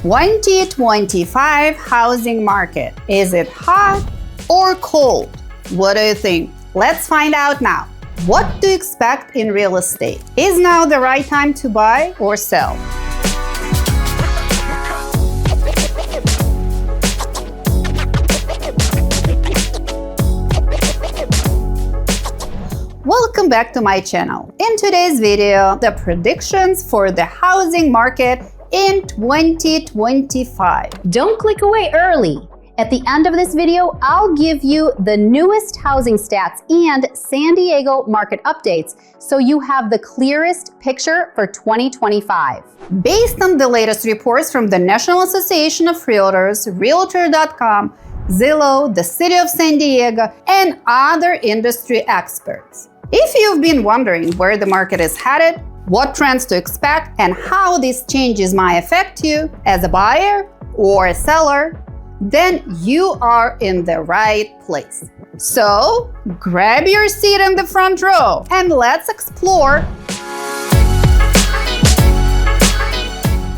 2025 housing market. Is it hot or cold? What do you think? Let's find out now. What do you expect in real estate? Is now the right time to buy or sell? Welcome back to my channel. In today's video, the predictions for the housing market in 2025. Don't click away early. At the end of this video, I'll give you the newest housing stats and San Diego market updates so you have the clearest picture for 2025. Based on the latest reports from the National Association of Realtors, Realtor.com, Zillow, the City of San Diego, and other industry experts. If you've been wondering where the market is headed, what trends to expect, and how these changes might affect you as a buyer or a seller, then you are in the right place. So, grab your seat in the front row and let's explore.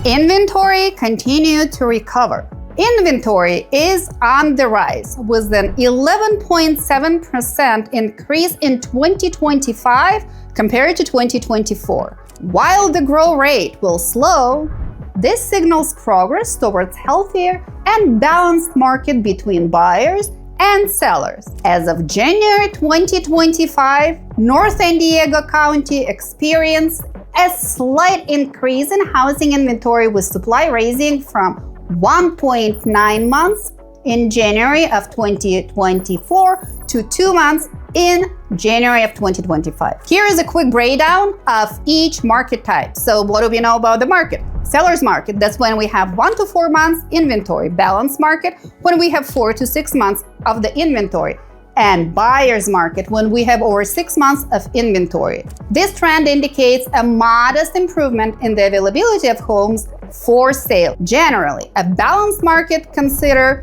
Inventory continued to recover. Inventory is on the rise with an 11.7% increase in 2025 compared to 2024. While the growth rate will slow, this signals progress towards healthier and balanced market between buyers and sellers. As of January 2025, North San Diego County experienced a slight increase in housing inventory with supply rising from 1.9 months in January of 2024 to 2 months in January of 2025. Here is a quick breakdown of each market type. So what do we know about the market? Seller's market, that's when we have 1 to 4 months inventory. Balanced market, when we have 4 to 6 months of the inventory. And buyer's market, when we have over 6 months of inventory. This trend indicates a modest improvement in the availability of homes for sale. Generally, a balanced market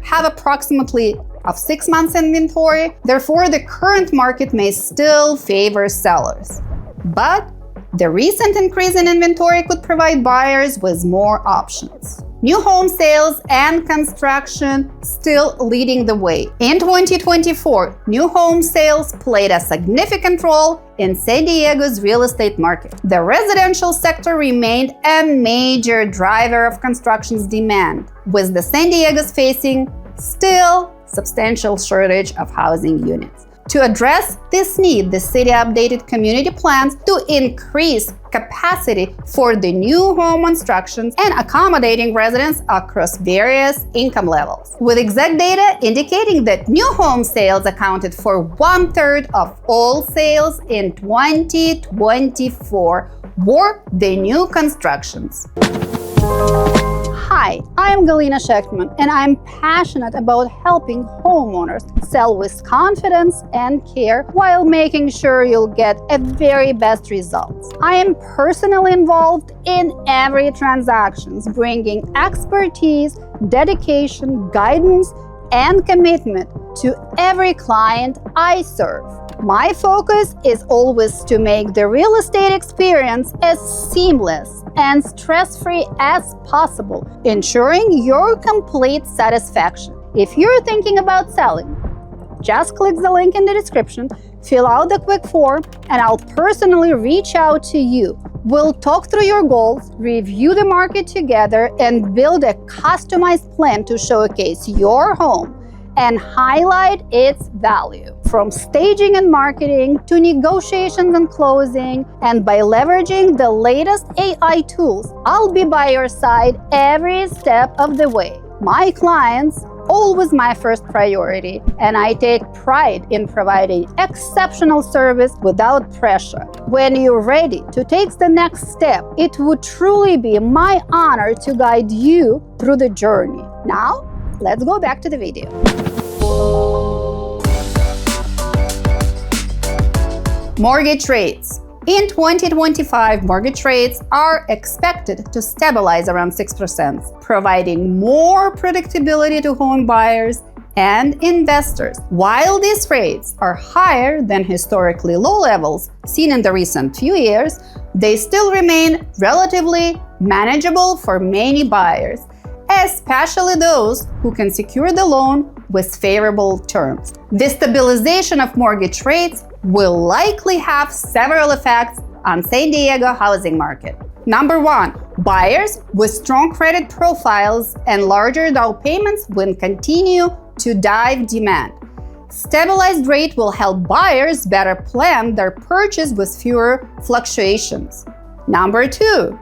have approximately of 6 months inventory. Therefore, the current market may still favor sellers. But the recent increase in inventory could provide buyers with more options. New home sales and construction still leading the way. In 2024, new home sales played a significant role in San Diego's real estate market. The residential sector remained a major driver of construction's demand, with the San Diego's facing still substantial shortage of housing units. To address this need, the city updated community plans to increase capacity for the new home constructions and accommodating residents across various income levels, with exact data indicating that new home sales accounted for 1/3 of all sales in 2024 were the new constructions. Hi, I'm Galina Shekhtman, and I'm passionate about helping homeowners sell with confidence and care while making sure you'll get a very best results. I am personally involved in every transaction, bringing expertise, dedication, guidance, and commitment to every client I serve. My focus is always to make the real estate experience as seamless and stress-free as possible, ensuring your complete satisfaction. If you're thinking about selling, just click the link in the description, fill out the quick form, and I'll personally reach out to you. We'll talk through your goals, review the market together, and build a customized plan to showcase your home and highlight its value. From staging and marketing to negotiations and closing, and by leveraging the latest AI tools, I'll be by your side every step of the way. My clients, always my first priority, and I take pride in providing exceptional service without pressure. When you're ready to take the next step, it would truly be my honor to guide you through the journey. Now, let's go back to the video. Mortgage rates. In 2025, mortgage rates are expected to stabilize around 6%, providing more predictability to home buyers and investors. While these rates are higher than historically low levels seen in the recent few years, they still remain relatively manageable for many buyers, especially those who can secure the loan with favorable terms. The stabilization of mortgage rates will likely have several effects on San Diego housing market. Number 1, buyers with strong credit profiles and larger down payments will continue to drive demand. Stabilized rate will help buyers better plan their purchase with fewer fluctuations. Number 2,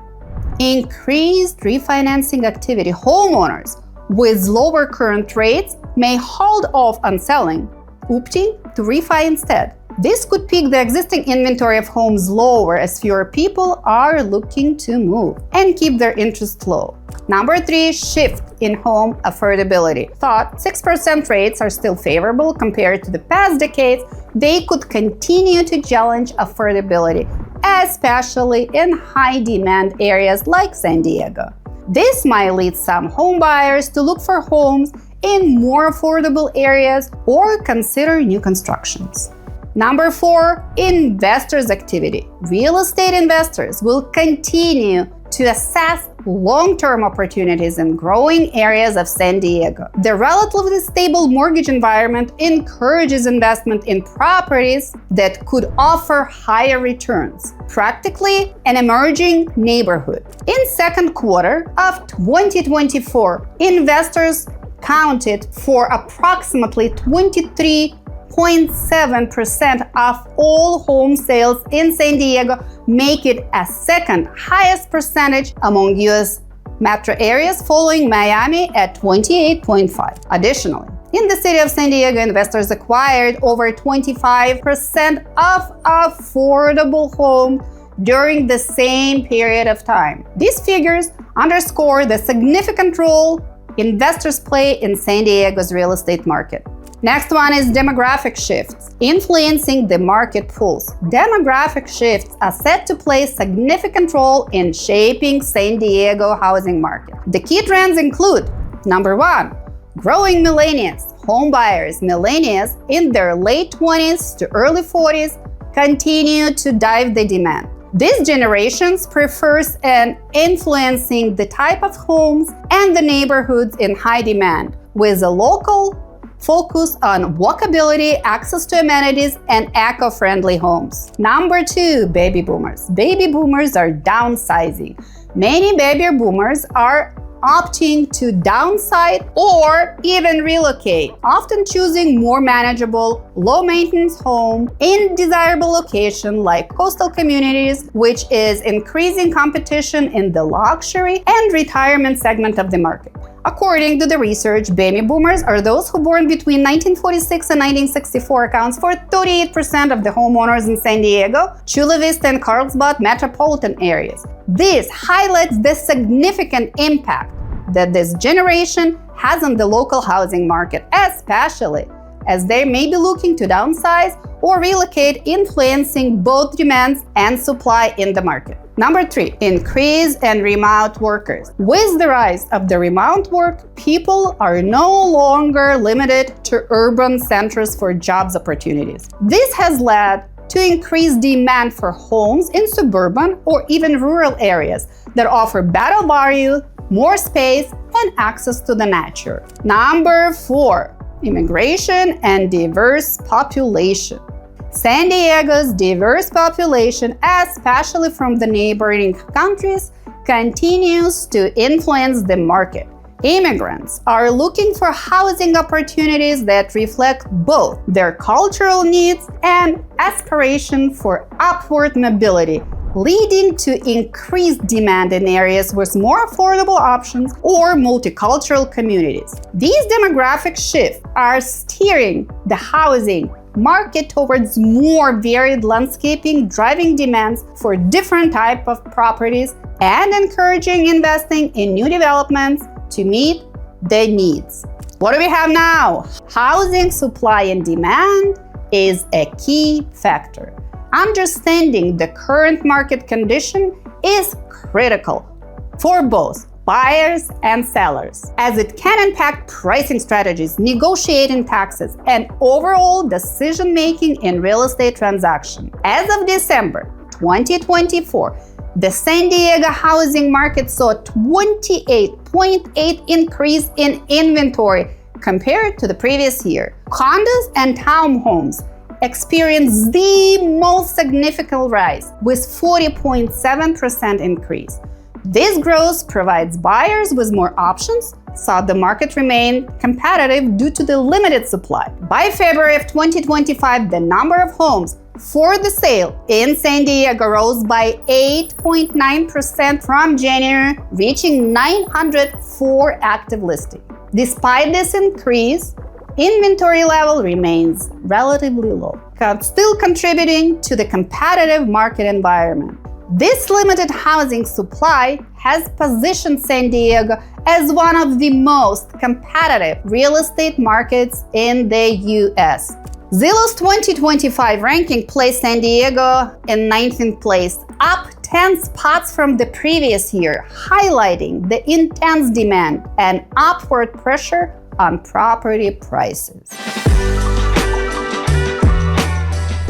increased refinancing activity. Homeowners with lower current rates may hold off on selling, opting to refi instead. This could peak the existing inventory of homes lower as fewer people are looking to move and keep their interest low. Number 3, shift in home affordability. Thought 6% rates are still favorable compared to the past decades, they could continue to challenge affordability, especially in high-demand areas like San Diego. This might lead some home buyers to look for homes in more affordable areas or consider new constructions. Number 4, investors' activity. Real estate investors will continue to assess long-term opportunities in growing areas of San Diego. The relatively stable mortgage environment encourages investment in properties that could offer higher returns, practically an emerging neighborhood. In second quarter of 2024, investors counted for approximately 23.7% of all home sales in San Diego, make it a second highest percentage among U.S. metro areas, following Miami at 28.5%. Additionally, in the city of San Diego, investors acquired over 25% of affordable homes during the same period of time. These figures underscore the significant role investors play in San Diego's real estate market. Next one is demographic shifts, influencing the market pools. Demographic shifts are set to play a significant role in shaping San Diego housing market. The key trends include: number 1, growing millennials. Home buyers, millennials in their late 20s to early 40s, continue to drive the demand. These generations prefers and influencing the type of homes and the neighborhoods in high demand, with a local focus on walkability, access to amenities, and eco-friendly homes. Number 2, baby boomers. Baby boomers are downsizing. Many baby boomers are opting to downsize or even relocate, often choosing more manageable, low-maintenance home in desirable location like coastal communities, which is increasing competition in the luxury and retirement segment of the market. According to the research, baby boomers are those who born between 1946 and 1964, accounts for 38% of the homeowners in San Diego, Chula Vista and Carlsbad metropolitan areas. This highlights the significant impact that this generation has on the local housing market, especially as they may be looking to downsize or relocate, influencing both demands and supply in the market. Number 3, increase in remote workers. With the rise of the remote work, people are no longer limited to urban centers for jobs opportunities. This has led to increased demand for homes in suburban or even rural areas that offer better value, more space, and access to the nature. Number 4, immigration and diverse population. San Diego's diverse population, especially from the neighboring countries, continues to influence the market. Immigrants are looking for housing opportunities that reflect both their cultural needs and aspiration for upward mobility, leading to increased demand in areas with more affordable options or multicultural communities. These demographic shifts are steering the housing market towards more varied landscaping, driving demands for different types of properties and encouraging investing in new developments to meet the needs. What do we have now? Housing supply and demand is a key factor. Understanding the current market condition is critical for both buyers and sellers, as it can impact pricing strategies, negotiating taxes, and overall decision-making in real estate transactions. As of December 2024, The San Diego housing market saw a 28.8% increase in inventory compared to the previous year. Condos and townhomes experienced the most significant rise, with 40.7% increase. This growth provides buyers with more options, so the market remained competitive due to the limited supply. By February of 2025, the number of homes for the sale in San Diego rose by 8.9% from January, reaching 904 active listings. Despite this increase, inventory level remains relatively low, still contributing to the competitive market environment. This limited housing supply has positioned San Diego as one of the most competitive real estate markets in the U.S. Zillow's 2025 ranking placed San Diego in 19th place, up 10 spots from the previous year, highlighting the intense demand and upward pressure on property prices.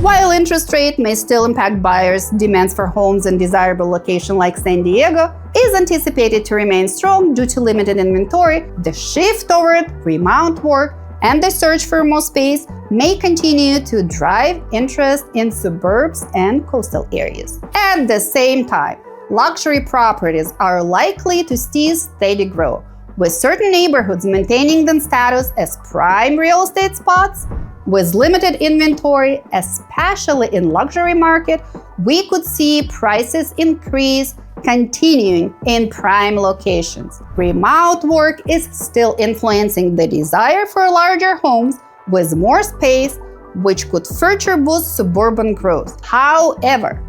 While interest rate may still impact buyers' demands for homes in desirable locations like San Diego is anticipated to remain strong due to limited inventory, the shift toward remote work and the search for more space may continue to drive interest in suburbs and coastal areas. At the same time, luxury properties are likely to see steady growth, with certain neighborhoods maintaining their status as prime real estate spots. With limited inventory, especially in luxury market, we could see prices increase continuing in prime locations. Remote work is still influencing the desire for larger homes with more space, which could further boost suburban growth. However,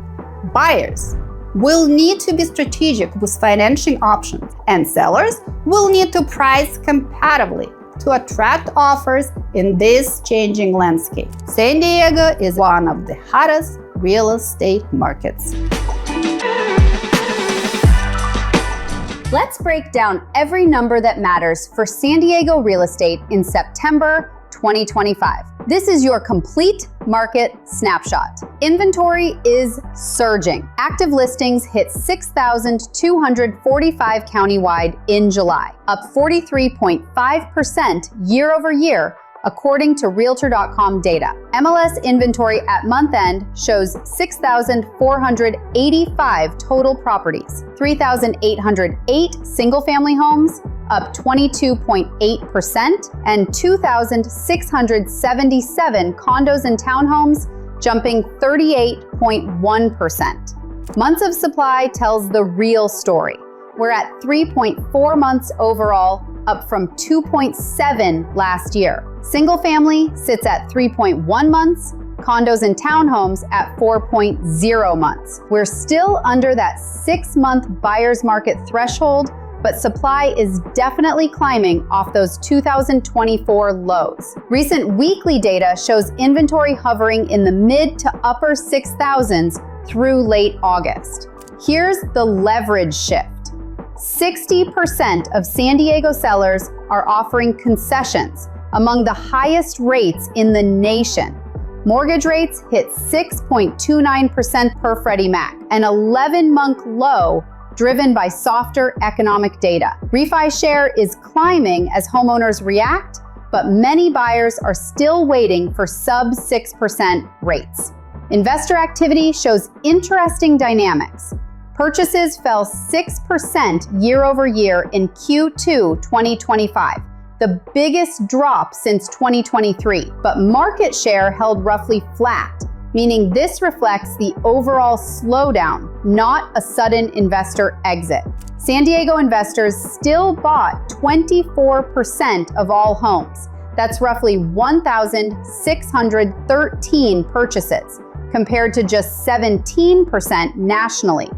buyers will need to be strategic with financing options, and sellers will need to price competitively to attract offers in this changing landscape. San Diego is one of the hottest real estate markets. Let's break down every number that matters for San Diego real estate in September 2025. This is your complete market snapshot. Inventory is surging. Active listings hit 6,245 countywide in July, up 43.5% year over year, according to Realtor.com data. MLS inventory at month end shows 6,485 total properties, 3,808 single-family homes, up 22.8%, and 2,677 condos and townhomes, jumping 38.1%. Months of supply tells the real story. We're at 3.4 months overall, up from 2.7 last year. Single family sits at 3.1 months, condos and townhomes at 4.0 months. We're still under that 6-month buyer's market threshold, but supply is definitely climbing off those 2024 lows. Recent weekly data shows inventory hovering in the mid to upper 6,000s through late August. Here's the leverage shift. 60% of San Diego sellers are offering concessions, among the highest rates in the nation. Mortgage rates hit 6.29% per Freddie Mac, an 11-month low driven by softer economic data. Refi share is climbing as homeowners react, but many buyers are still waiting for sub 6% rates. Investor activity shows interesting dynamics. Purchases fell 6% year over year in Q2 2025, the biggest drop since 2023, but market share held roughly flat, meaning this reflects the overall slowdown, not a sudden investor exit. San Diego investors still bought 24% of all homes. That's roughly 1,613 purchases, compared to just 17% nationally.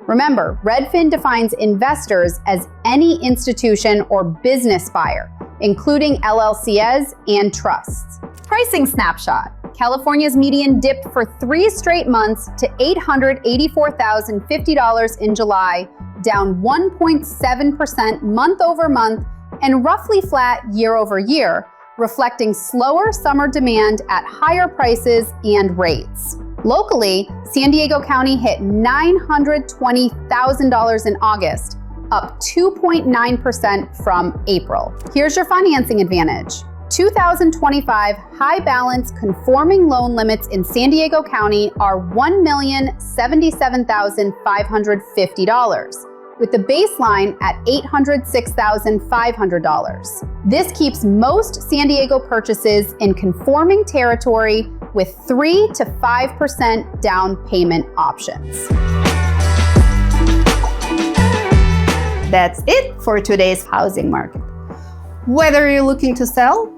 Remember, Redfin defines investors as any institution or business buyer, including LLCs and trusts. Pricing snapshot. California's median dipped for 3 straight months to $884,050 in July, down 1.7% month over month and roughly flat year over year, reflecting slower summer demand at higher prices and rates. Locally, San Diego County hit $920,000 in August, up 2.9% from April. Here's your financing advantage. 2025 high balance conforming loan limits in San Diego County are $1,077,550, with the baseline at $806,500. This keeps most San Diego purchases in conforming territory with 3 to 5% down payment options. That's it for today's housing market. Whether you're looking to sell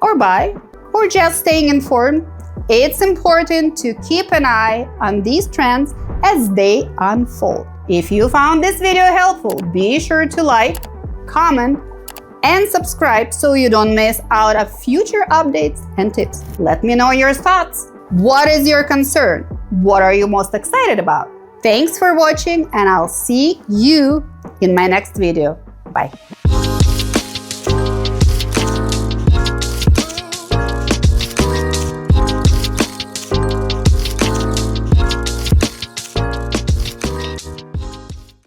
or buy, or just staying informed, it's important to keep an eye on these trends as they unfold. If you found this video helpful, be sure to like, comment, and subscribe so you don't miss out on future updates and tips. Let me know your thoughts. What is your concern? What are you most excited about? Thanks for watching, and I'll see you in my next video. Bye.